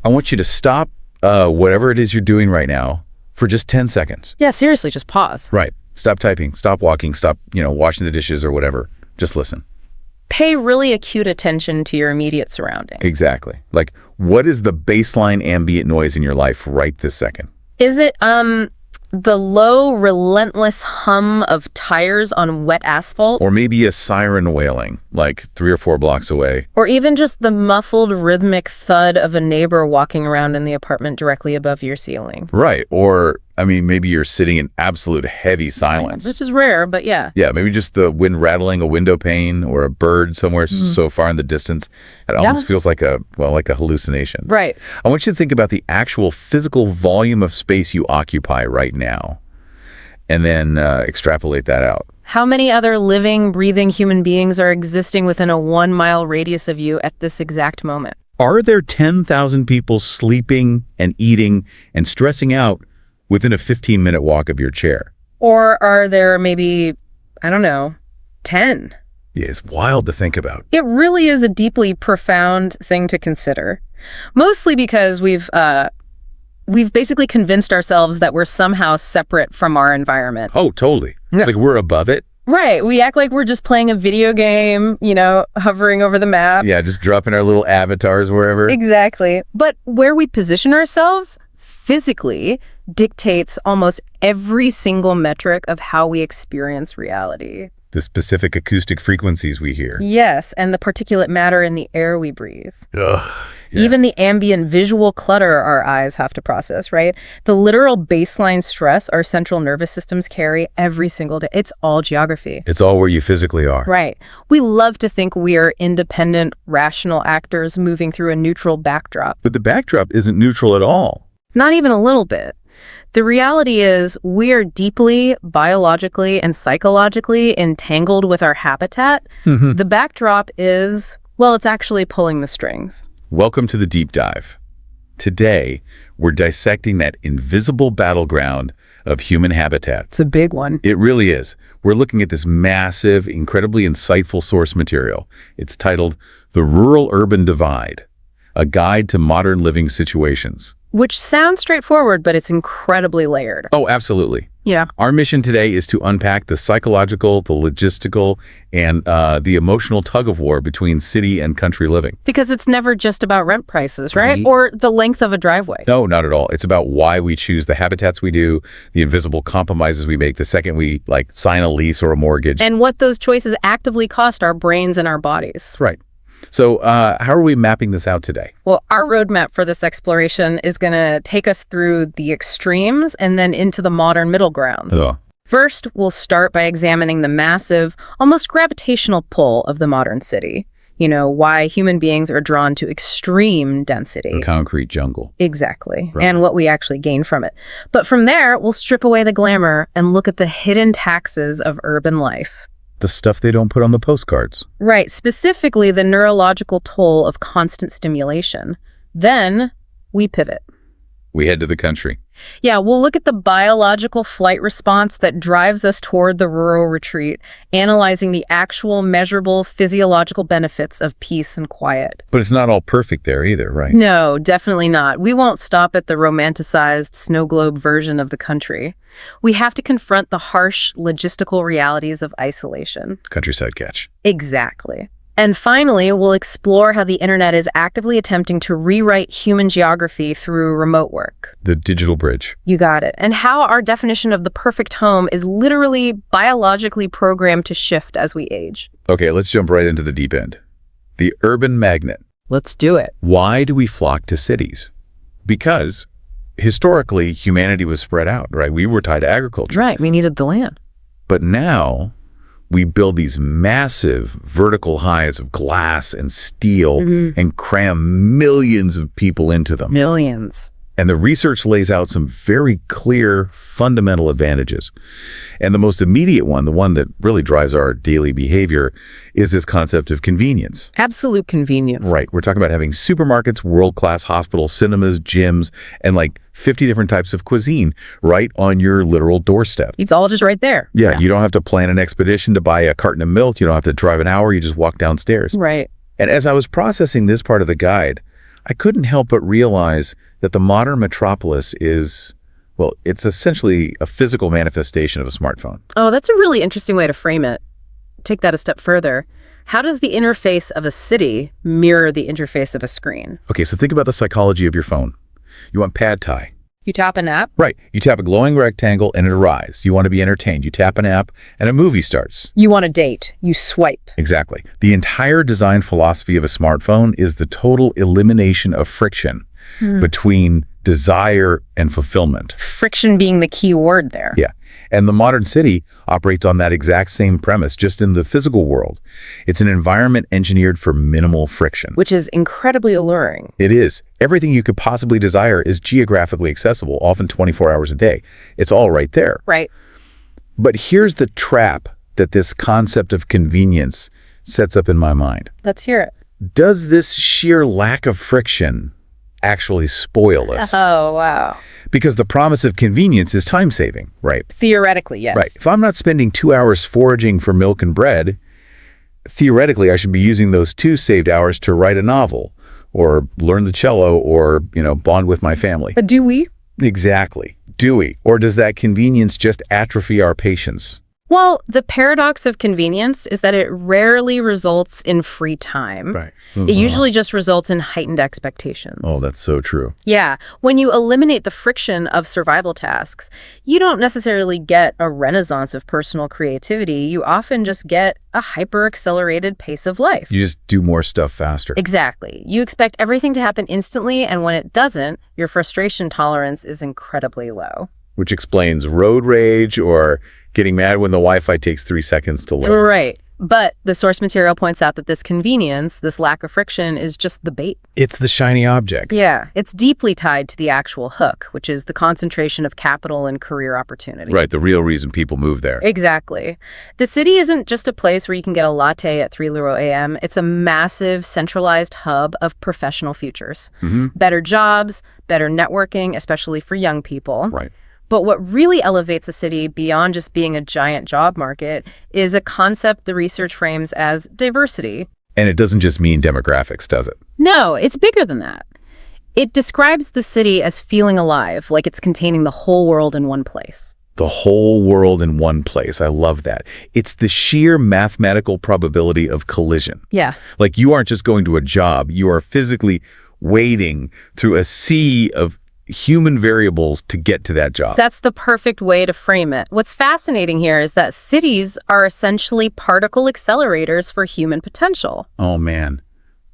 I want you to stop whatever it is you're doing right now for just 10 seconds. Yeah, seriously, just pause. Right. Stop typing, stop walking, stop, washing the dishes or whatever. Just listen. Pay really acute attention to your immediate surroundings. Exactly. Like, what is the baseline ambient noise in your life right this second? Is it the low, relentless hum of tires on wet asphalt? Or maybe a siren wailing, like 3 or 4 blocks away. Or even just the muffled, rhythmic thud of a neighbor walking around in the apartment directly above your ceiling. Right. Or, maybe you're sitting in absolute heavy silence. Which is rare, but yeah. Yeah, maybe just the wind rattling a window pane or a bird somewhere so far in the distance. It almost feels like a hallucination. Right. I want you to think about the actual physical volume of space you occupy right now, and then extrapolate that out. How many other living, breathing human beings are existing within a 1-mile radius of you at this exact moment? Are there 10,000 people sleeping and eating and stressing out within a 15-minute walk of your chair? Or are there maybe, 10? Yeah, it's wild to think about. It really is a deeply profound thing to consider. Mostly because we've basically convinced ourselves that we're somehow separate from our environment. Oh, totally. Yeah. Like we're above it. Right. We act like we're just playing a video game, hovering over the map. Yeah, just dropping our little avatars wherever. Exactly. But where we position ourselves physically dictates almost every single metric of how we experience reality. The specific acoustic frequencies we hear. Yes, and the particulate matter in the air we breathe. Ugh. Yeah. Even the ambient visual clutter our eyes have to process, right? The literal baseline stress our central nervous systems carry every single day. It's all geography. It's all where you physically are. Right. We love to think we are independent, rational actors moving through a neutral backdrop. But the backdrop isn't neutral at all. Not even a little bit. The reality is we are deeply biologically and psychologically entangled with our habitat. Mm-hmm. The backdrop is, it's actually pulling the strings. Welcome to the deep dive. Today, we're dissecting that invisible battleground of human habitats. It's a big one. It really is. We're looking at this massive, incredibly insightful source material. It's titled The Rural-Urban Divide, a guide to modern living situations. Which sounds straightforward, but it's incredibly layered. Oh, absolutely. Yeah. Our mission today is to unpack the psychological, the logistical, and the emotional tug-of-war between city and country living. Because it's never just about rent prices, right? Mm-hmm. Or the length of a driveway. No, not at all. It's about why we choose the habitats we do, the invisible compromises we make the second we sign a lease or a mortgage. And what those choices actively cost our brains and our bodies. Right. So how are we mapping this out today? Well, our roadmap for this exploration is going to take us through the extremes and then into the modern middle grounds. Ugh. First, we'll start by examining the massive, almost gravitational pull of the modern city. Why human beings are drawn to extreme density. A concrete jungle. Exactly. Right. And what we actually gain from it. But from there, we'll strip away the glamour and look at the hidden taxes of urban life. The stuff they don't put on the postcards. Right, specifically the neurological toll of constant stimulation. Then we pivot. We head to the country. Yeah, we'll look at the biological flight response that drives us toward the rural retreat, analyzing the actual measurable physiological benefits of peace and quiet. But it's not all perfect there either, right? No, definitely not. We won't stop at the romanticized snow globe version of the country. We have to confront the harsh logistical realities of isolation. Countryside catch. Exactly. And finally, we'll explore how the internet is actively attempting to rewrite human geography through remote work. The digital bridge. You got it. And how our definition of the perfect home is literally biologically programmed to shift as we age. Okay, let's jump right into the deep end. The urban magnet. Let's do it. Why do we flock to cities? Because historically, humanity was spread out, right? We were tied to agriculture. Right, we needed the land. But now we build these massive vertical hives of glass and steel and cram millions of people into them. Millions. And the research lays out some very clear fundamental advantages. And the most immediate one, the one that really drives our daily behavior, is this concept of convenience. Absolute convenience. Right. We're talking about having supermarkets, world-class hospitals, cinemas, gyms, and 50 different types of cuisine right on your literal doorstep. It's all just right there. Yeah, you don't have to plan an expedition to buy a carton of milk. You don't have to drive an hour. You just walk downstairs. Right. And as I was processing this part of the guide, I couldn't help but realize that the modern metropolis is, well, it's essentially a physical manifestation of a smartphone. Oh, that's a really interesting way to frame it. Take that a step further. How does the interface of a city mirror the interface of a screen? Okay, so think about the psychology of your phone. You want pad thai. You tap an app? Right. You tap a glowing rectangle and it arrives. You want to be entertained. You tap an app and a movie starts. You want a date. You swipe. Exactly. The entire design philosophy of a smartphone is the total elimination of friction between desire and fulfillment. Friction being the key word there. Yeah. And the modern city operates on that exact same premise, just in the physical world. It's an environment engineered for minimal friction. Which is incredibly alluring. It is. Everything you could possibly desire is geographically accessible, often 24 hours a day. It's all right there. Right. But here's the trap that this concept of convenience sets up in my mind. Let's hear it. Does this sheer lack of friction actually spoil us? Oh, wow. Because the promise of convenience is time-saving, right? Theoretically, yes. Right. If I'm not spending 2 hours foraging for milk and bread, theoretically, I should be using those 2 saved hours to write a novel or learn the cello or, bond with my family. But do we? Exactly. Do we? Or does that convenience just atrophy our patience? Well, the paradox of convenience is that it rarely results in free time. Right. It usually just results in heightened expectations. Oh, that's so true. Yeah. When you eliminate the friction of survival tasks, you don't necessarily get a renaissance of personal creativity. You often just get a hyper-accelerated pace of life. You just do more stuff faster. Exactly. You expect everything to happen instantly, and when it doesn't, your frustration tolerance is incredibly low. Which explains road rage or getting mad when the Wi-Fi takes 3 seconds to load. Right. But the source material points out that this convenience, this lack of friction, is just the bait. It's the shiny object. Yeah. It's deeply tied to the actual hook, which is the concentration of capital and career opportunity. Right, the real reason people move there. Exactly. The city isn't just a place where you can get a latte at 3 a.m. It's a massive, centralized hub of professional futures. Better jobs, better networking, especially for young people. Right. But what really elevates a city beyond just being a giant job market is a concept the research frames as diversity. And it doesn't just mean demographics, does it? No, it's bigger than that. It describes the city as feeling alive, like it's containing the whole world in one place. The whole world in one place. I love that. It's the sheer mathematical probability of collision. Yes. Like you aren't just going to a job, you are physically wading through a sea of human variables to get to that job. That's the perfect way to frame it. What's fascinating here is that cities are essentially particle accelerators for human potential. Oh man,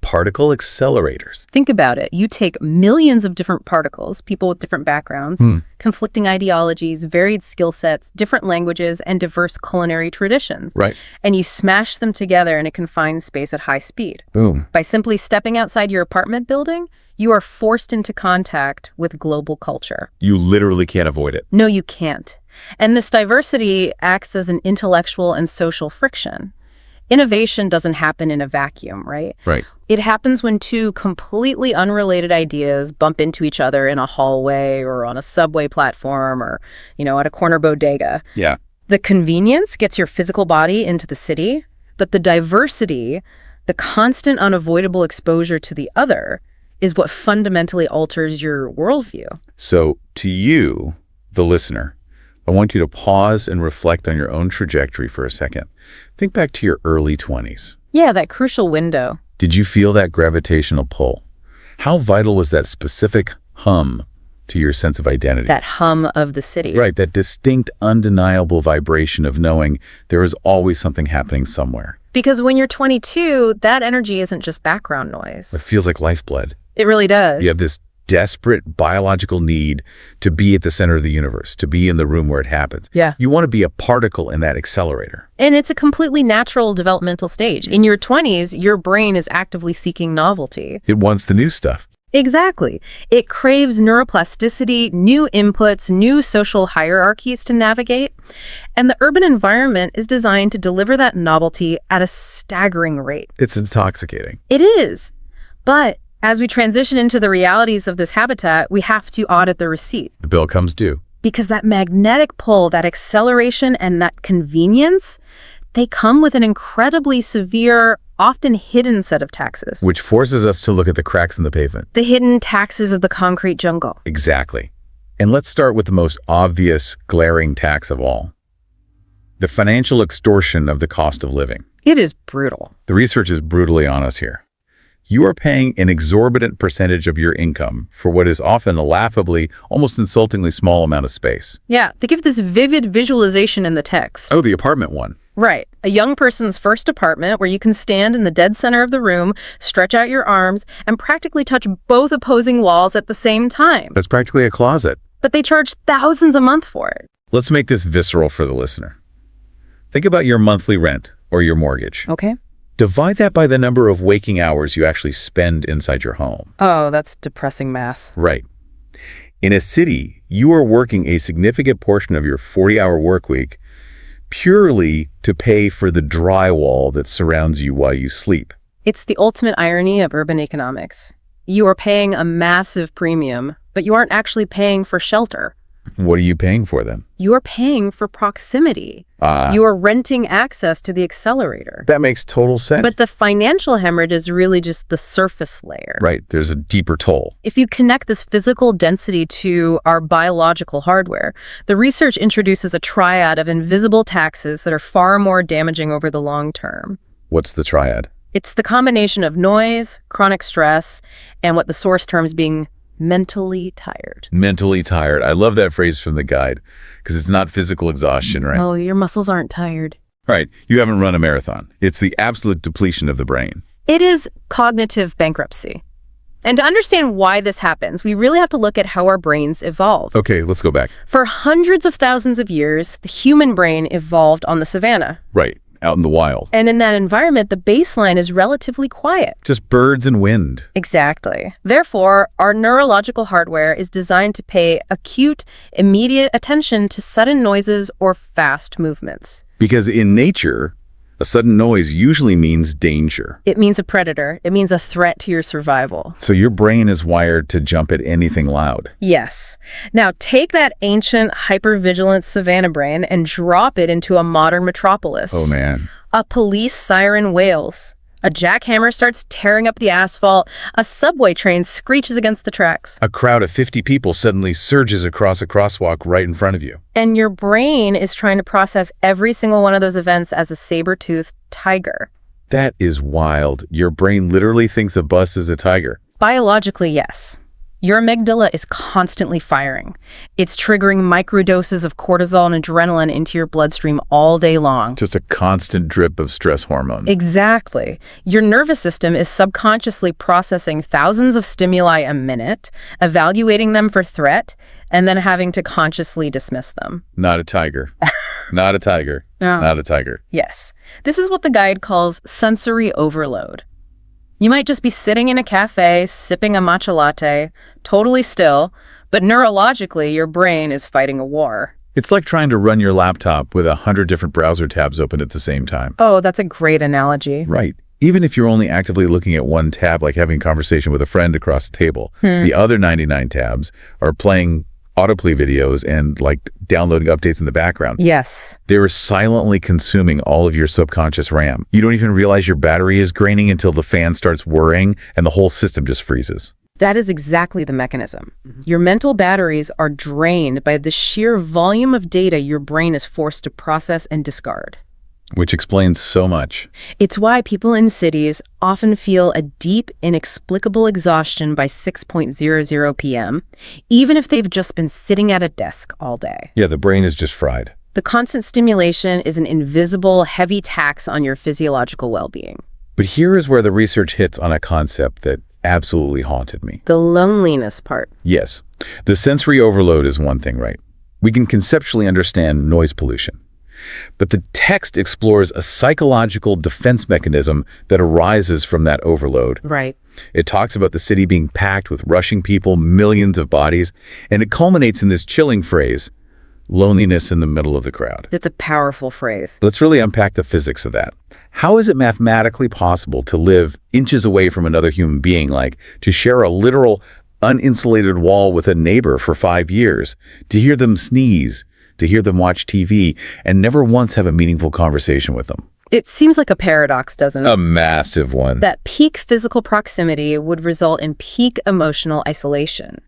particle accelerators. Think about it. You take millions of different particles, people with different backgrounds, conflicting ideologies, varied skill sets, different languages, and diverse culinary traditions. Right. And you smash them together in a confined space at high speed. Boom. By simply stepping outside your apartment building, you are forced into contact with global culture. You literally can't avoid it. No, you can't. And this diversity acts as an intellectual and social friction. Innovation doesn't happen in a vacuum, right? Right. It happens when 2 completely unrelated ideas bump into each other in a hallway or on a subway platform or, at a corner bodega. Yeah. The convenience gets your physical body into the city, but the diversity, the constant unavoidable exposure to the other, is what fundamentally alters your worldview. So to you, the listener, I want you to pause and reflect on your own trajectory for a second. Think back to your early 20s. Yeah, that crucial window. Did you feel that gravitational pull? How vital was that specific hum to your sense of identity? That hum of the city. Right, that distinct, undeniable vibration of knowing there is always something happening somewhere. Because when you're 22, that energy isn't just background noise. It feels like lifeblood. It really does. You have this desperate biological need to be at the center of the universe, to be in the room where it happens. Yeah. You want to be a particle in that accelerator. And it's a completely natural developmental stage. In your 20s, your brain is actively seeking novelty. It wants the new stuff. Exactly. It craves neuroplasticity, new inputs, new social hierarchies to navigate. And the urban environment is designed to deliver that novelty at a staggering rate. It's intoxicating. It is. But as we transition into the realities of this habitat, we have to audit the receipt. The bill comes due. Because that magnetic pull, that acceleration, and that convenience, they come with an incredibly severe, often hidden set of taxes. Which forces us to look at the cracks in the pavement. The hidden taxes of the concrete jungle. Exactly. And let's start with the most obvious, glaring tax of all. The financial extortion of the cost of living. It is brutal. The research is brutally honest here. You are paying an exorbitant percentage of your income for what is often a laughably, almost insultingly small amount of space. Yeah, they give this vivid visualization in the text. Oh, the apartment one. Right. A young person's first apartment where you can stand in the dead center of the room, stretch out your arms, and practically touch both opposing walls at the same time. That's practically a closet. But they charge thousands a month for it. Let's make this visceral for the listener. Think about your monthly rent or your mortgage. Okay. Divide that by the number of waking hours you actually spend inside your home. Oh, that's depressing math. Right. In a city, you are working a significant portion of your 40-hour work week purely to pay for the drywall that surrounds you while you sleep. It's the ultimate irony of urban economics. You are paying a massive premium, but you aren't actually paying for shelter. What are you paying for then? You are paying for proximity. You are renting access to the accelerator. That makes total sense. But the financial hemorrhage is really just the surface layer. Right, there's a deeper toll. If you connect this physical density to our biological hardware, the research introduces a triad of invisible taxes that are far more damaging over the long term. What's the triad? It's the combination of noise, chronic stress, and what the source terms being mentally tired. Mentally tired. I love that phrase from the guide because it's not physical exhaustion, right? Oh, your muscles aren't tired. Right. You haven't run a marathon. It's the absolute depletion of the brain. It is cognitive bankruptcy. And to understand why this happens, we really have to look at how our brains evolved. Okay, let's go back. For hundreds of thousands of years, the human brain evolved on the savanna. Right. Out in the wild. And in that environment, the baseline is relatively quiet. Just birds and wind. Exactly. Therefore, our neurological hardware is designed to pay acute, immediate attention to sudden noises or fast movements. Because in nature, a sudden noise usually means danger. It means a predator. It means a threat to your survival. So your brain is wired to jump at anything loud. Yes. Now take that ancient, hypervigilant savanna brain and drop it into a modern metropolis. Oh, man. A police siren wails. A jackhammer starts tearing up the asphalt. A subway train screeches against the tracks. A crowd of 50 people suddenly surges across a crosswalk right in front of you. And your brain is trying to process every single one of those events as a saber-toothed tiger. That is wild. Your brain literally thinks a bus is a tiger. Biologically, yes. Your amygdala is constantly firing. It's triggering microdoses of cortisol and adrenaline into your bloodstream all day long. Just a constant drip of stress hormone. Exactly. Your nervous system is subconsciously processing thousands of stimuli a minute, evaluating them for threat, and then having to consciously dismiss them. Not a tiger. Not a tiger. No. Not a tiger. Yes. This is what the guide calls sensory overload. You might just be sitting in a cafe, sipping a matcha latte, totally still, but neurologically, your brain is fighting a war. It's like trying to run your laptop with 100 different browser tabs open at the same time. Oh, that's a great analogy. Right. Even if you're only actively looking at one tab, like having a conversation with a friend across the table, the other 99 tabs are playing autoplay videos and like downloading updates in the background. Yes. They were silently consuming all of your subconscious RAM. You don't even realize your battery is draining until the fan starts whirring and the whole system just freezes. That is exactly the mechanism. Your mental batteries are drained by the sheer volume of data your brain is forced to process and discard. Which explains so much. It's why people in cities often feel a deep, inexplicable exhaustion by 6:00 p.m., even if they've just been sitting at a desk all day. Yeah, the brain is just fried. The constant stimulation is an invisible, heavy tax on your physiological well-being. But here is where the research hits on a concept that absolutely haunted me. The loneliness part. Yes. The sensory overload is one thing, right? We can conceptually understand noise pollution. But the text explores a psychological defense mechanism that arises from that overload. Right. It talks about the city being packed with rushing people, millions of bodies, and it culminates in this chilling phrase, loneliness in the middle of the crowd. It's a powerful phrase. Let's really unpack the physics of that. How is it mathematically possible to live inches away from another human being, like to share a literal uninsulated wall with a neighbor for 5 years, to hear them sneeze, to hear them watch TV, and never once have a meaningful conversation with them? It seems like a paradox, doesn't it? A massive one. That peak physical proximity would result in peak emotional isolation.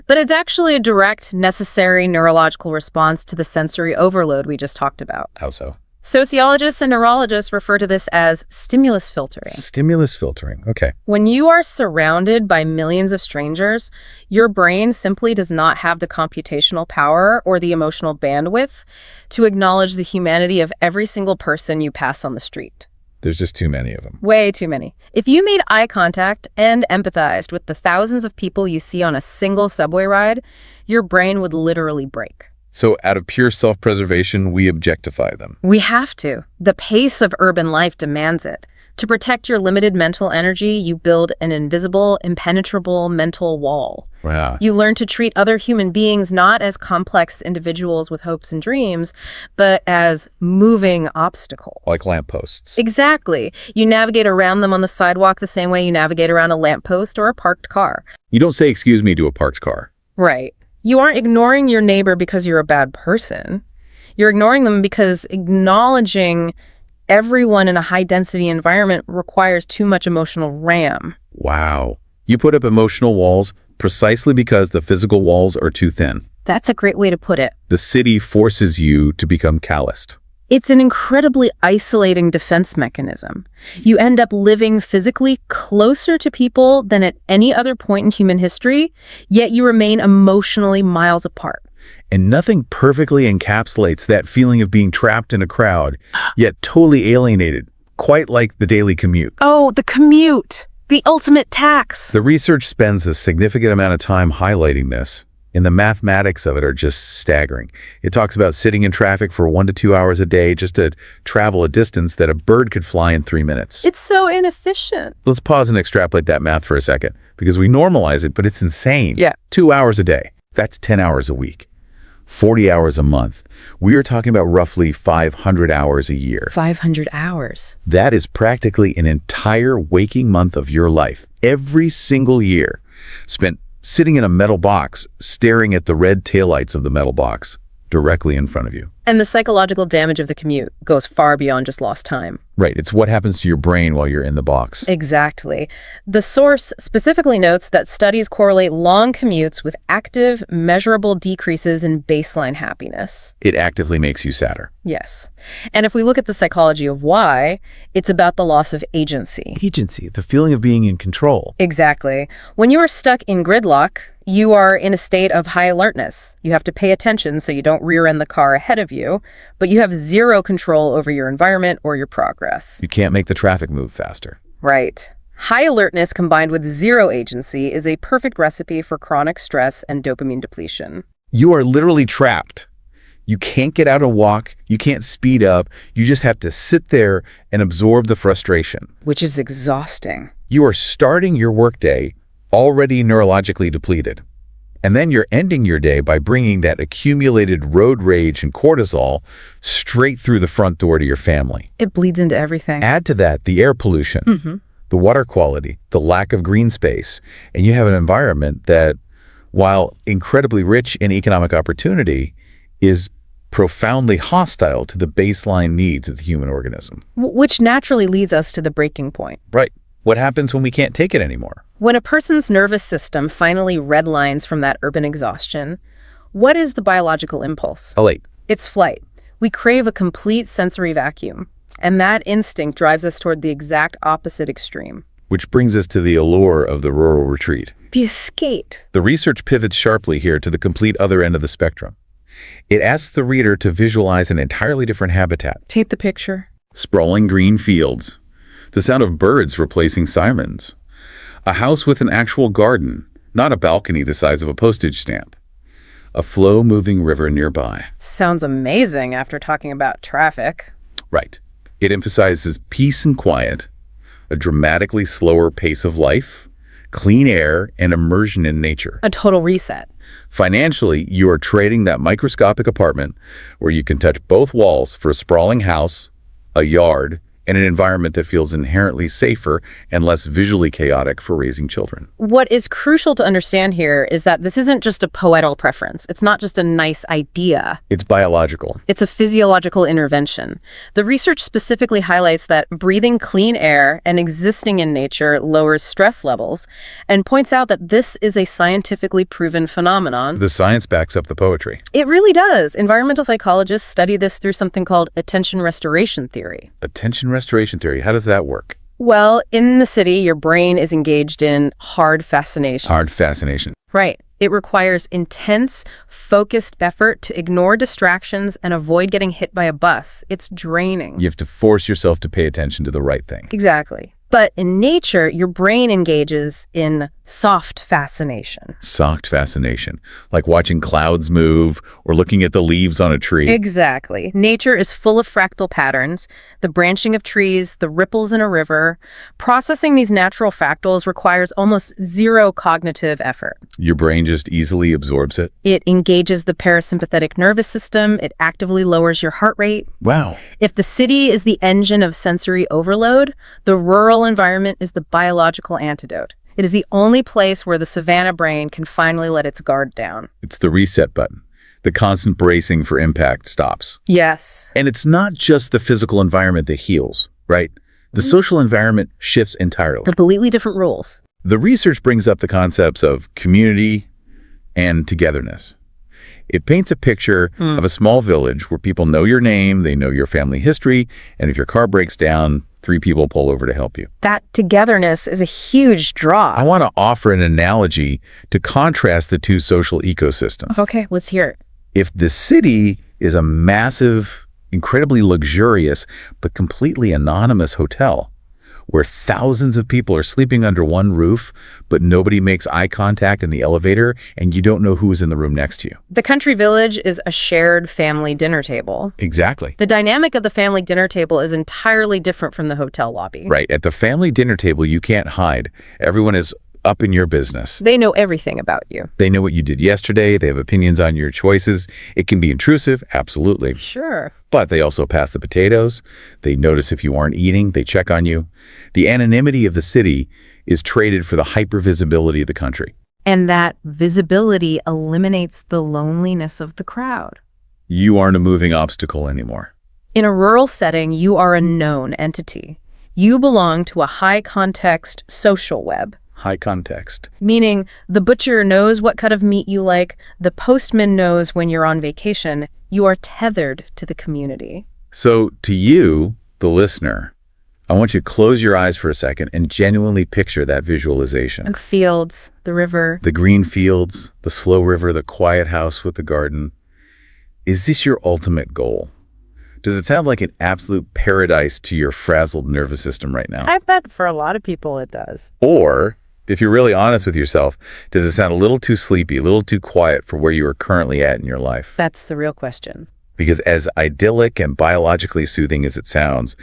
But it's actually a direct, necessary neurological response to the sensory overload we just talked about. How so? Sociologists and neurologists refer to this as stimulus filtering. Stimulus filtering. Okay. When you are surrounded by millions of strangers, your brain simply does not have the computational power or the emotional bandwidth to acknowledge the humanity of every single person you pass on the street. There's just too many of them. Way too many. If you made eye contact and empathized with the thousands of people you see on a single subway ride, your brain would literally break. So out of pure self-preservation, we objectify them. We have to. The pace of urban life demands it. To protect your limited mental energy, you build an invisible, impenetrable mental wall. Wow. You learn to treat other human beings not as complex individuals with hopes and dreams, but as moving obstacles. Like lampposts. Exactly. You navigate around them on the sidewalk the same way you navigate around a lamppost or a parked car. You don't say excuse me to a parked car. Right. You aren't ignoring your neighbor because you're a bad person. You're ignoring them because acknowledging everyone in a high-density environment requires too much emotional RAM. Wow. You put up emotional walls precisely because the physical walls are too thin. That's a great way to put it. The city forces you to become calloused. It's an incredibly isolating defense mechanism. You end up living physically closer to people than at any other point in human history, yet you remain emotionally miles apart. And nothing perfectly encapsulates that feeling of being trapped in a crowd, yet totally alienated, quite like the daily commute. Oh, the commute! The ultimate tax! The research spends a significant amount of time highlighting this, and the mathematics of it are just staggering. It talks about sitting in traffic for 1 to 2 hours a day just to travel a distance that a bird could fly in 3 minutes. It's so inefficient. Let's pause and extrapolate that math for a second, because we normalize it, but it's insane. Yeah. 2 hours a day. That's 10 hours a week. 40 hours a month. We are talking about roughly 500 hours a year. 500 hours. That is practically an entire waking month of your life, every single year, spent sitting in a metal box, staring at the red taillights of the metal box directly in front of you. And the psychological damage of the commute goes far beyond just lost time. Right. It's what happens to your brain while you're in the box. Exactly. The source specifically notes that studies correlate long commutes with active, measurable decreases in baseline happiness. It actively makes you sadder. Yes. And if we look at the psychology of why, it's about the loss of agency. Agency, the feeling of being in control. Exactly. When you are stuck in gridlock, you are in a state of high alertness. You have to pay attention so you don't rear-end the car ahead of you, but you have zero control over your environment or your progress. You can't make the traffic move faster. Right. High alertness combined with zero agency is a perfect recipe for chronic stress and dopamine depletion. You are literally trapped. You can't get out and walk. You can't speed up. You just have to sit there and absorb the frustration. Which is exhausting. You are starting your workday already neurologically depleted. And then you're ending your day by bringing that accumulated road rage and cortisol straight through the front door to your family. It bleeds into everything. Add to that the air pollution, the water quality, the lack of green space, and you have an environment that, while incredibly rich in economic opportunity, is profoundly hostile to the baseline needs of the human organism. Which naturally leads us to the breaking point. Right. What happens when we can't take it anymore? When a person's nervous system finally redlines from that urban exhaustion, what is the biological impulse? Elate. It's flight. We crave a complete sensory vacuum, and that instinct drives us toward the exact opposite extreme. Which brings us to the allure of the rural retreat. The escape. The research pivots sharply here to the complete other end of the spectrum. It asks the reader to visualize an entirely different habitat. Take the picture. Sprawling green fields. The sound of birds replacing sirens. A house with an actual garden, not a balcony the size of a postage stamp. A flow-moving river nearby. Sounds amazing after talking about traffic. Right. It emphasizes peace and quiet, a dramatically slower pace of life, clean air, and immersion in nature. A total reset. Financially, you are trading that microscopic apartment where you can touch both walls for a sprawling house, a yard, and an environment that feels inherently safer and less visually chaotic for raising children. What is crucial to understand here is that this isn't just a poetal preference. It's not just a nice idea. It's biological. It's a physiological intervention. The research specifically highlights that breathing clean air and existing in nature lowers stress levels and points out that this is a scientifically proven phenomenon. The science backs up the poetry. It really does. Environmental psychologists study this through something called attention restoration theory. Attention restoration theory, how does that work? Well, in the city, your brain is engaged in hard fascination. Hard fascination. Right. It requires intense, focused effort to ignore distractions and avoid getting hit by a bus. It's draining. You have to force yourself to pay attention to the right thing. Exactly. But in nature, your brain engages in soft fascination. Soft fascination, like watching clouds move or looking at the leaves on a tree. Exactly. Nature is full of fractal patterns, the branching of trees, the ripples in a river. Processing these natural fractals requires almost zero cognitive effort. Your brain just easily absorbs it. It engages the parasympathetic nervous system. It actively lowers your heart rate. Wow. If the city is the engine of sensory overload, the rural environment is the biological antidote. It is the only place where the savanna brain can finally let its guard down. It's the reset button. The constant bracing for impact stops. Yes. And it's not just the physical environment that heals, right? The social environment shifts entirely. Completely different rules. The research brings up the concepts of community and togetherness. It paints a picture of a small village where people know your name, they know your family history, and if your car breaks down, 3 people pull over to help you. That togetherness is a huge draw. I want to offer an analogy to contrast the two social ecosystems. Okay, let's hear it. If the city is a massive, incredibly luxurious, but completely anonymous hotel, where thousands of people are sleeping under one roof, but nobody makes eye contact in the elevator, and you don't know who's in the room next to you. The country village is a shared family dinner table. Exactly. The dynamic of the family dinner table is entirely different from the hotel lobby. Right. At the family dinner table, you can't hide. Everyone is up in your business. They know everything about you. They know what you did yesterday. They have opinions on your choices. It can be intrusive, absolutely. Sure. But they also pass the potatoes. They notice if you aren't eating. They check on you. The anonymity of the city is traded for the hypervisibility of the country. And that visibility eliminates the loneliness of the crowd. You aren't a moving obstacle anymore. In a rural setting, you are a known entity. You belong to a high-context social web. High context. Meaning, the butcher knows what cut of meat you like, the postman knows when you're on vacation. You are tethered to the community. So to you, the listener, I want you to close your eyes for a second and genuinely picture that visualization. The fields, the river. The green fields, the slow river, the quiet house with the garden. Is this your ultimate goal? Does it sound like an absolute paradise to your frazzled nervous system right now? I bet for a lot of people it does. Or, if you're really honest with yourself, does it sound a little too sleepy, a little too quiet for where you are currently at in your life? That's the real question. Because as idyllic and biologically soothing as it sounds,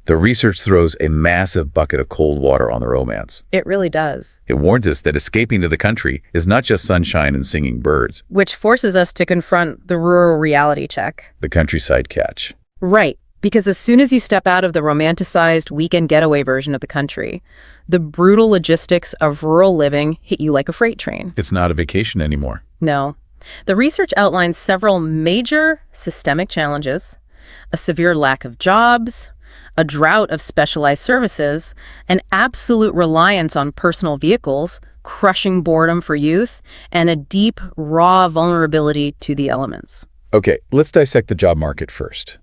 the research throws a massive bucket of cold water on the romance. It really does. It warns us that escaping to the country is not just sunshine and singing birds. Which forces us to confront the rural reality check. The countryside catch. Right. Because as soon as you step out of the romanticized weekend getaway version of the country, the brutal logistics of rural living hit you like a freight train. It's not a vacation anymore. No. The research outlines several major systemic challenges: a severe lack of jobs, a drought of specialized services, an absolute reliance on personal vehicles, crushing boredom for youth, and a deep, raw vulnerability to the elements. Okay, let's dissect the job market first.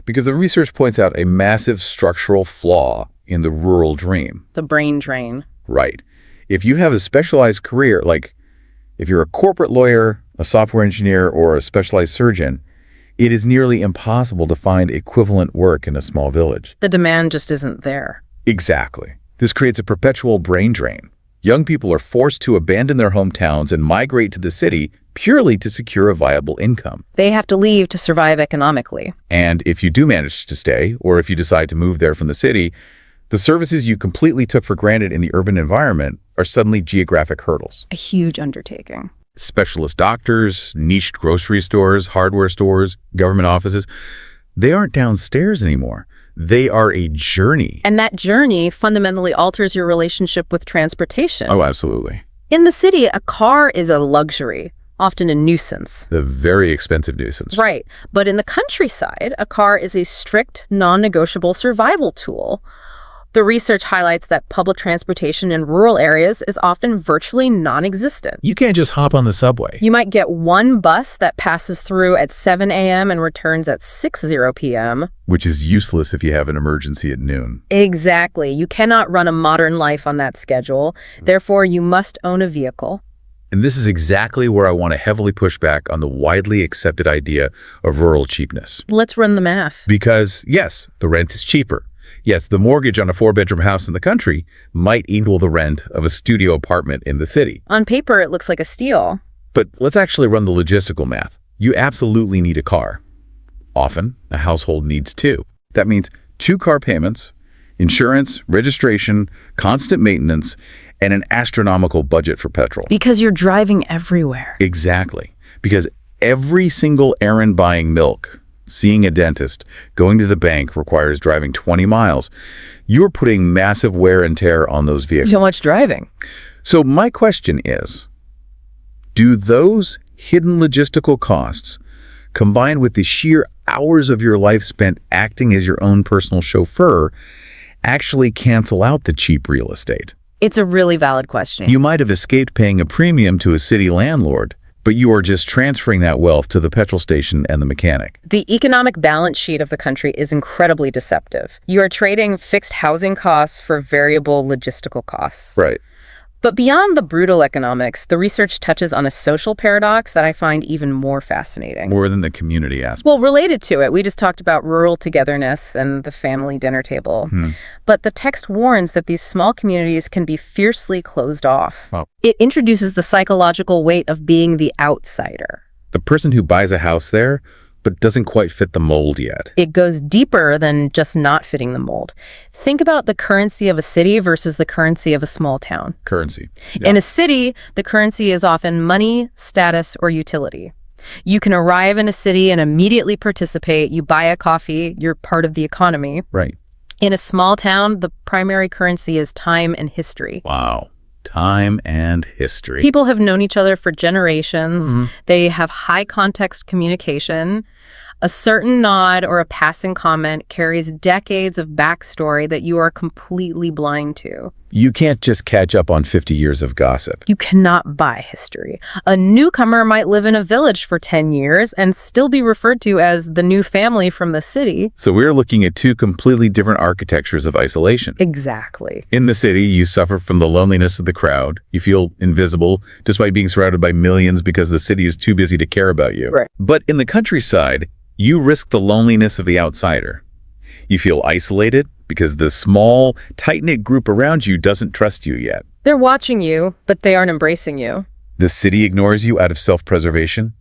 Because the research points out a massive structural flaw in the rural dream. The brain drain. Right. If you have a specialized career, like if you're a corporate lawyer, a software engineer, or a specialized surgeon, it is nearly impossible to find equivalent work in a small village. The demand just isn't there. Exactly. This creates a perpetual brain drain. Young people are forced to abandon their hometowns and migrate to the city purely to secure a viable income. They have to leave to survive economically. And if you do manage to stay, or if you decide to move there from the city, the services you completely took for granted in the urban environment are suddenly geographic hurdles. A huge undertaking. Specialist doctors, niched grocery stores, hardware stores, government offices, they aren't downstairs anymore. They are a journey. And that journey fundamentally alters your relationship with transportation. Oh, absolutely. In the city, a car is a luxury, often a nuisance. A very expensive nuisance. Right. But in the countryside, a car is a strict, non-negotiable survival tool. The research highlights that public transportation in rural areas is often virtually non-existent. You can't just hop on the subway. You might get one bus that passes through at 7 a.m. and returns at 6:00 p.m. Which is useless if you have an emergency at noon. Exactly. You cannot run a modern life on that schedule. Therefore, you must own a vehicle. And this is exactly where I want to heavily push back on the widely accepted idea of rural cheapness. Let's run the math. Because, yes, the rent is cheaper. Yes, the mortgage on a 4-bedroom house in the country might equal the rent of a studio apartment in the city. On paper, it looks like a steal. But let's actually run the logistical math. You absolutely need a car. Often, a household needs 2. That means 2 car payments, insurance, registration, constant maintenance, and an astronomical budget for petrol. Because you're driving everywhere. Exactly. Because every single errand buying milk, seeing a dentist, going to the bank requires driving 20 miles. You're putting massive wear and tear on those vehicles. So much driving. So my question is, do those hidden logistical costs, combined with the sheer hours of your life spent acting as your own personal chauffeur, actually cancel out the cheap real estate? It's a really valid question. You might have escaped paying a premium to a city landlord, but you are just transferring that wealth to the petrol station and the mechanic. The economic balance sheet of the country is incredibly deceptive. You are trading fixed housing costs for variable logistical costs. Right. But beyond the brutal economics, the research touches on a social paradox that I find even more fascinating. More than the community aspect. Well, related to it, we just talked about rural togetherness and the family dinner table. But the text warns that these small communities can be fiercely closed off. Wow. It introduces the psychological weight of being the outsider. The person who buys a house there, but doesn't quite fit the mold yet. It goes deeper than just not fitting the mold. Think about the currency of a city versus the currency of a small town. Currency. Yeah. In a city, the currency is often money, status, or utility. You can arrive in a city and immediately participate. You buy a coffee, you're part of the economy. Right. In a small town, the primary currency is time and history. Wow. Time and history. People have known each other for generations. They have high context communication. A certain nod or a passing comment carries decades of backstory that you are completely blind to. You can't just catch up on 50 years of gossip. You cannot buy history. A newcomer might live in a village for 10 years and still be referred to as the new family from the city. So we're looking at 2 completely different architectures of isolation. Exactly. In the city, you suffer from the loneliness of the crowd. You feel invisible despite being surrounded by millions because the city is too busy to care about you. Right. But in the countryside, you risk the loneliness of the outsider. You feel isolated because the small, tight-knit group around you doesn't trust you yet. They're watching you, but they aren't embracing you. The city ignores you out of self-preservation.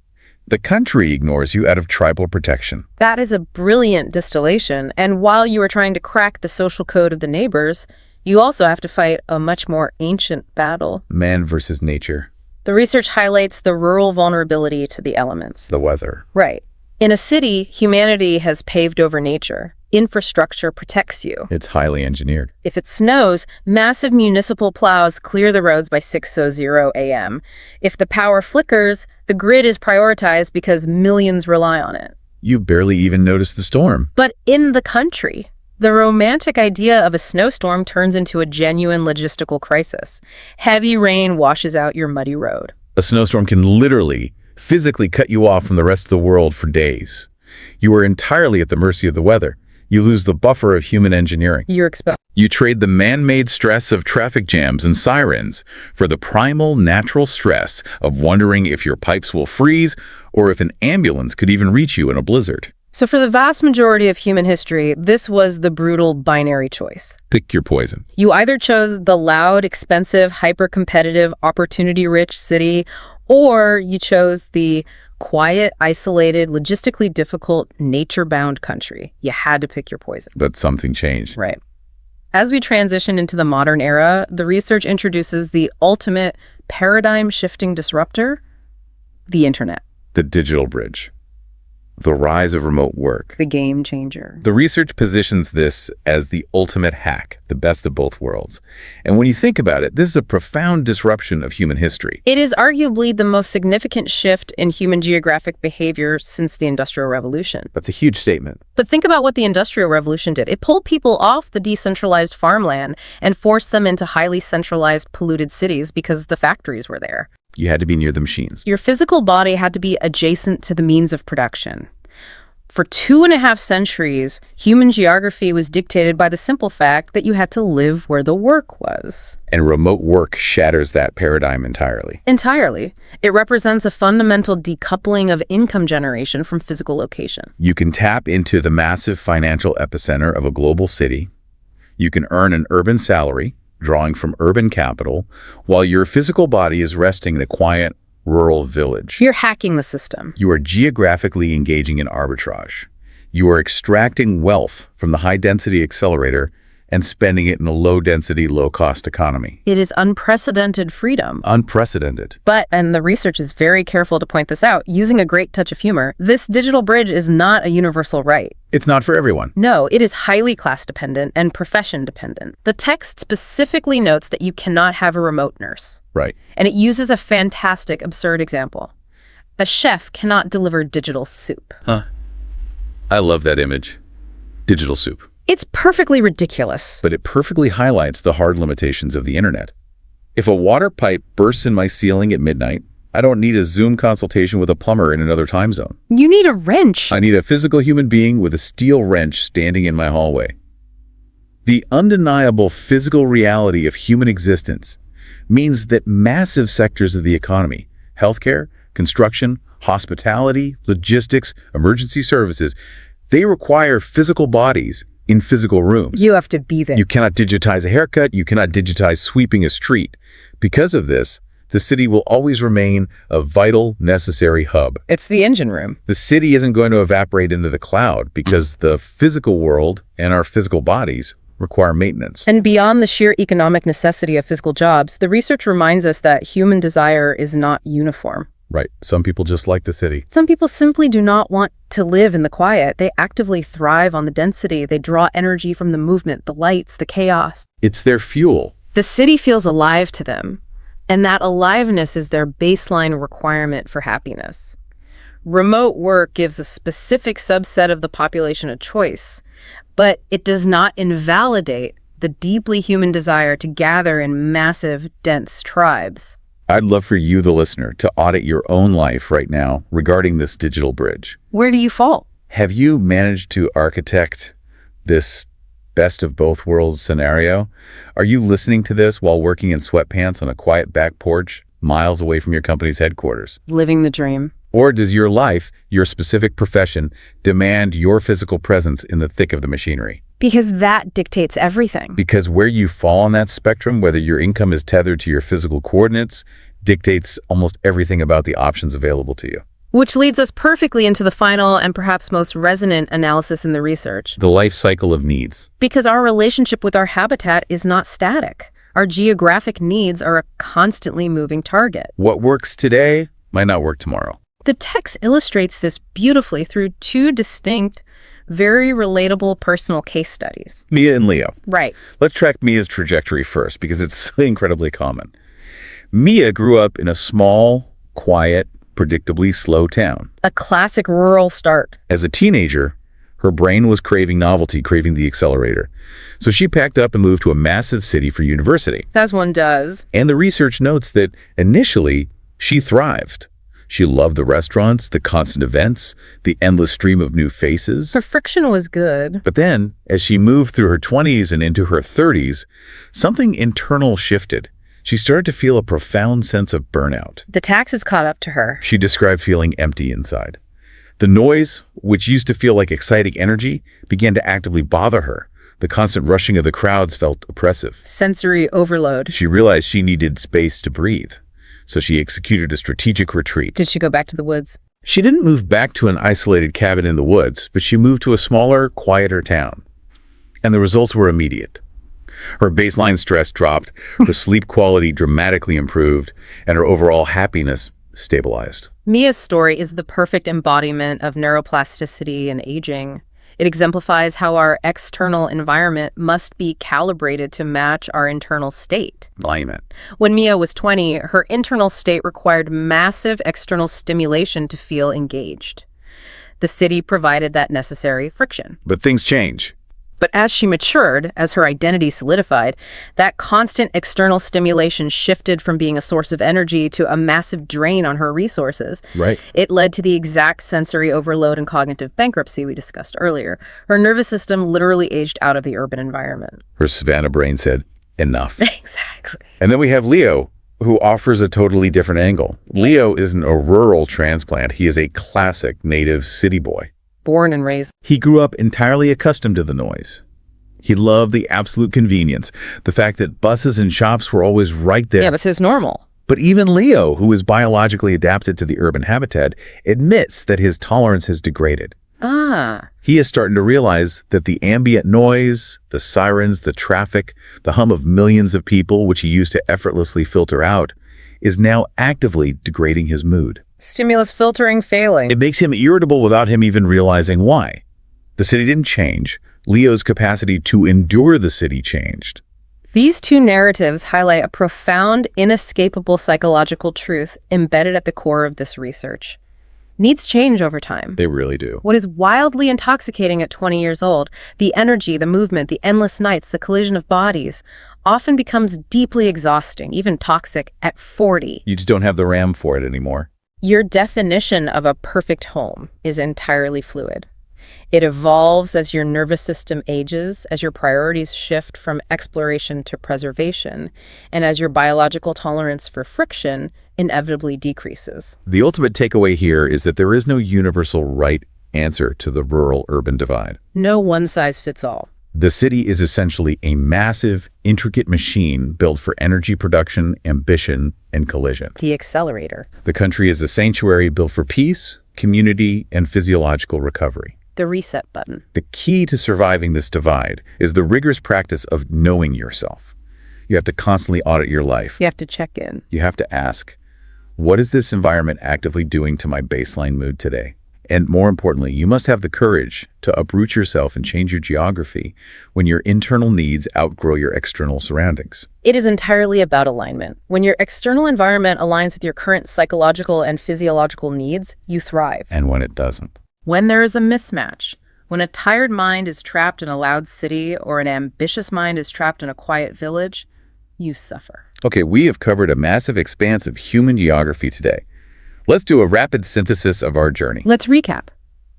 The country ignores you out of tribal protection. That is a brilliant distillation. And while you are trying to crack the social code of the neighbors, you also have to fight a much more ancient battle. Man versus nature. The research highlights the rural vulnerability to the elements. The weather. Right. In a city, humanity has paved over nature. Infrastructure protects you. It's highly engineered. If it snows, massive municipal plows clear the roads by 6:00 a.m. If the power flickers, the grid is prioritized because millions rely on it. You barely even notice the storm. But in the country, the romantic idea of a snowstorm turns into a genuine logistical crisis. Heavy rain washes out your muddy road. A snowstorm can literally, physically cut you off from the rest of the world for days. You are entirely at the mercy of the weather. You lose the buffer of human engineering. You're exposed. You trade the man-made stress of traffic jams and sirens for the primal natural stress of wondering if your pipes will freeze or if an ambulance could even reach you in a blizzard. So for the vast majority of human history, this was the brutal binary choice. Pick your poison. You either chose the loud, expensive, hyper-competitive, opportunity-rich city, or you chose the quiet, isolated, logistically difficult, nature-bound country. You had to pick your poison. But something changed. Right. As we transition into the modern era, the research introduces the ultimate paradigm-shifting disruptor, the internet. The digital bridge. The rise of remote work. The game changer. The research positions this as the ultimate hack, the best of both worlds. And when you think about it, this is a profound disruption of human history. It is arguably the most significant shift in human geographic behavior since the Industrial Revolution. That's a huge statement. But think about what the Industrial Revolution did. It pulled people off the decentralized farmland and forced them into highly centralized, polluted cities because the factories were there. You had to be near the machines. Your physical body had to be adjacent to the means of production. For 2.5 centuries, human geography was dictated by the simple fact that you had to live where the work was. And remote work shatters that paradigm entirely. Entirely. It represents a fundamental decoupling of income generation from physical location. You can tap into the massive financial epicenter of a global city. You can earn an urban salary, drawing from urban capital, while your physical body is resting in a quiet, rural village. You're hacking the system. You are geographically engaging in arbitrage. You are extracting wealth from the high-density accelerator and spending it in a low-density, low-cost economy. It is unprecedented freedom. Unprecedented. But, and the research is very careful to point this out, using a great touch of humor, this digital bridge is not a universal right. It's not for everyone. No, it is highly class-dependent and profession-dependent. The text specifically notes that you cannot have a remote nurse. Right. And it uses a fantastic, absurd example. A chef cannot deliver digital soup. Huh. I love that image. Digital soup. It's perfectly ridiculous. But it perfectly highlights the hard limitations of the internet. If a water pipe bursts in my ceiling at midnight, I don't need a Zoom consultation with a plumber in another time zone. You need a wrench. I need a physical human being with a steel wrench standing in my hallway. The undeniable physical reality of human existence means that massive sectors of the economy, healthcare, construction, hospitality, logistics, emergency services, they require physical bodies in physical rooms. You have to be there. You cannot digitize a haircut. You cannot digitize sweeping a street. Because of this, the city will always remain a vital, necessary hub. It's the engine room. The city isn't going to evaporate into the cloud because the physical world and our physical bodies require maintenance. And beyond the sheer economic necessity of physical jobs, the research reminds us that human desire is not uniform. Right. Some people just like the city. Some people simply do not want to live in the quiet. They actively thrive on the density. They draw energy from the movement, the lights, the chaos. It's their fuel. The city feels alive to them, and that aliveness is their baseline requirement for happiness. Remote work gives a specific subset of the population a choice, but it does not invalidate the deeply human desire to gather in massive, dense tribes. I'd love for you, the listener, to audit your own life right now regarding this digital bridge. Where do you fall? Have you managed to architect this best of both worlds scenario? Are you listening to this while working in sweatpants on a quiet back porch miles away from your company's headquarters? Living the dream. Or does your life, your specific profession, demand your physical presence in the thick of the machinery? Because that dictates everything. Because where you fall on that spectrum, whether your income is tethered to your physical coordinates, dictates almost everything about the options available to you. Which leads us perfectly into the final and perhaps most resonant analysis in the research. The life cycle of needs. Because our relationship with our habitat is not static. Our geographic needs are a constantly moving target. What works today might not work tomorrow. The text illustrates this beautifully through two distinct, very relatable personal case studies. Mia and Leo. Right. Let's track Mia's trajectory first because it's so incredibly common. Mia grew up in a small, quiet, predictably slow town. A classic rural start. As a teenager, her brain was craving novelty, craving the accelerator. So she packed up and moved to a massive city for university. As one does. And the research notes that initially she thrived. She loved the restaurants, the constant events, the endless stream of new faces. Her friction was good. But then, as she moved through her 20s and into her 30s, something internal shifted. She started to feel a profound sense of burnout. The taxes caught up to her. She described feeling empty inside. The noise, which used to feel like exciting energy, began to actively bother her. The constant rushing of the crowds felt oppressive. Sensory overload. She realized she needed space to breathe. So she executed a strategic retreat. Did she go back to the woods? She didn't move back to an isolated cabin in the woods, but she moved to a smaller, quieter town. And the results were immediate. Her baseline stress dropped, her sleep quality dramatically improved, and her overall happiness stabilized. Mia's story is the perfect embodiment of neuroplasticity and aging. It exemplifies how our external environment must be calibrated to match our internal state. Alignment. When Mia was 20, her internal state required massive external stimulation to feel engaged. The city provided that necessary friction. But things change. But as she matured, as her identity solidified, that constant external stimulation shifted from being a source of energy to a massive drain on her resources. Right. It led to the exact sensory overload and cognitive bankruptcy we discussed earlier. Her nervous system literally aged out of the urban environment. Her Savannah brain said, enough. Exactly. And then we have Leo, who offers a totally different angle. Leo isn't a rural transplant. He is a classic native city boy. Born and raised. He grew up entirely accustomed to the noise. He loved the absolute convenience, the fact that buses and shops were always right there. Yeah, that's his normal. But even Leo, who is biologically adapted to the urban habitat, admits that his tolerance has degraded. He is starting to realize that the ambient noise, the sirens, the traffic, the hum of millions of people, which he used to effortlessly filter out, is now actively degrading his mood. Stimulus filtering failing. It makes him irritable without him even realizing why. The city didn't change. Leo's capacity to endure the city changed. These two narratives highlight a profound, inescapable psychological truth embedded at the core of this research. Needs change over time. They really do. What is wildly intoxicating at 20 years old, the energy, the movement, the endless nights, the collision of bodies, often becomes deeply exhausting, even toxic, at 40. You just don't have the RAM for it anymore. Your definition of a perfect home is entirely fluid. It evolves as your nervous system ages, as your priorities shift from exploration to preservation, and as your biological tolerance for friction inevitably decreases. The ultimate takeaway here is that there is no universal right answer to the rural-urban divide. No one-size-fits-all. The city is essentially a massive, intricate machine built for energy production, ambition, and collision. The accelerator. The country is a sanctuary built for peace, community, and physiological recovery. The reset button. The key to surviving this divide is the rigorous practice of knowing yourself. You have to constantly audit your life. You have to check in. You have to ask, what is this environment actively doing to my baseline mood today? And more importantly, you must have the courage to uproot yourself and change your geography when your internal needs outgrow your external surroundings. It is entirely about alignment. When your external environment aligns with your current psychological and physiological needs, you thrive. And when it doesn't. When there is a mismatch, when a tired mind is trapped in a loud city or an ambitious mind is trapped in a quiet village, you suffer. Okay, we have covered a massive expanse of human geography today. Let's do a rapid synthesis of our journey. Let's recap.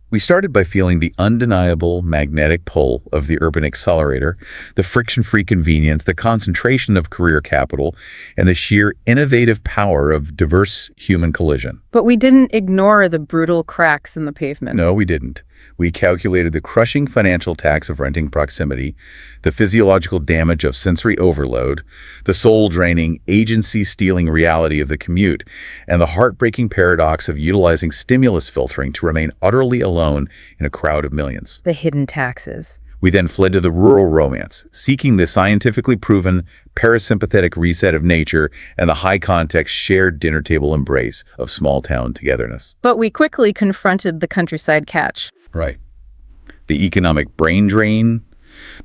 We started by feeling the undeniable magnetic pull of the urban accelerator, the friction-free convenience, the concentration of career capital, and the sheer innovative power of diverse human collision. But we didn't ignore the brutal cracks in the pavement. No, we didn't. We calculated the crushing financial tax of renting proximity, the physiological damage of sensory overload, the soul-draining, agency-stealing reality of the commute, and the heartbreaking paradox of utilizing stimulus filtering to remain utterly alone in a crowd of millions. The hidden taxes. We then fled to the rural romance, seeking the scientifically proven parasympathetic reset of nature and the high-context shared dinner table embrace of small-town togetherness. But we quickly confronted the countryside catch. Right. The economic brain drain,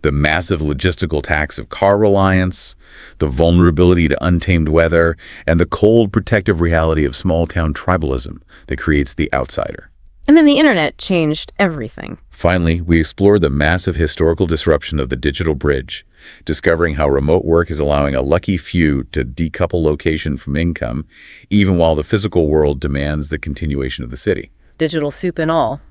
the massive logistical tax of car reliance, the vulnerability to untamed weather, and the cold protective reality of small-town tribalism that creates the outsider. And then the internet changed everything. Finally, we explored the massive historical disruption of the digital bridge, discovering how remote work is allowing a lucky few to decouple location from income, even while the physical world demands the continuation of the city. Digital soup and all.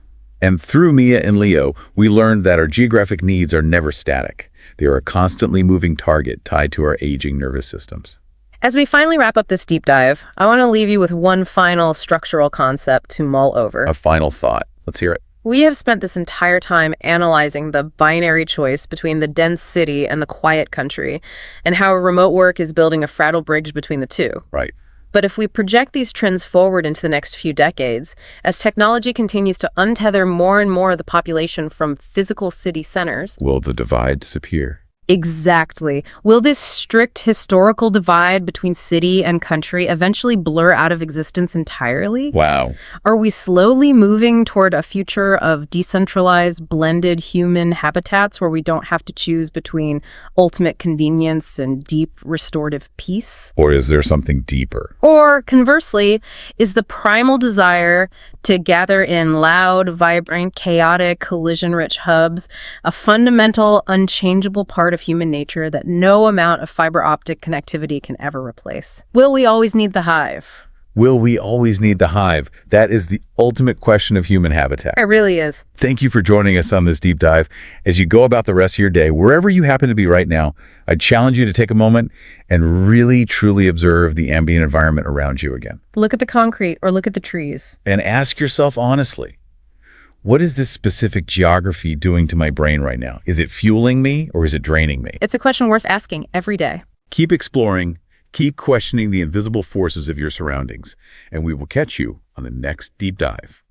And through Mia and Leo, we learned that our geographic needs are never static. They are a constantly moving target tied to our aging nervous systems. As we finally wrap up this deep dive, I want to leave you with one final structural concept to mull over. A final thought. Let's hear it. We have spent this entire time analyzing the binary choice between the dense city and the quiet country, and how remote work is building a fragile bridge between the two. Right. But if we project these trends forward into the next few decades, as technology continues to untether more and more of the population from physical city centers, Will the divide disappear? Exactly. Will this strict historical divide between city and country eventually blur out of existence entirely? Wow. Are we slowly moving toward a future of decentralized, blended human habitats where we don't have to choose between ultimate convenience and deep restorative peace? Or is there something deeper? Or conversely, is the primal desire to gather in loud, vibrant, chaotic, collision-rich hubs a fundamental, unchangeable part of human nature that no amount of fiber optic connectivity can ever replace? Will we always need the hive? Will we always need the hive? That is the ultimate question of human habitat. It really is. Thank you for joining us on this deep dive. As you go about the rest of your day, wherever you happen to be right now, I challenge you to take a moment and really, truly observe the ambient environment around you again. Look at the concrete or look at the trees. And ask yourself honestly, what is this specific geography doing to my brain right now? Is it fueling me or is it draining me? It's a question worth asking every day. Keep exploring, keep questioning the invisible forces of your surroundings, and we will catch you on the next deep dive.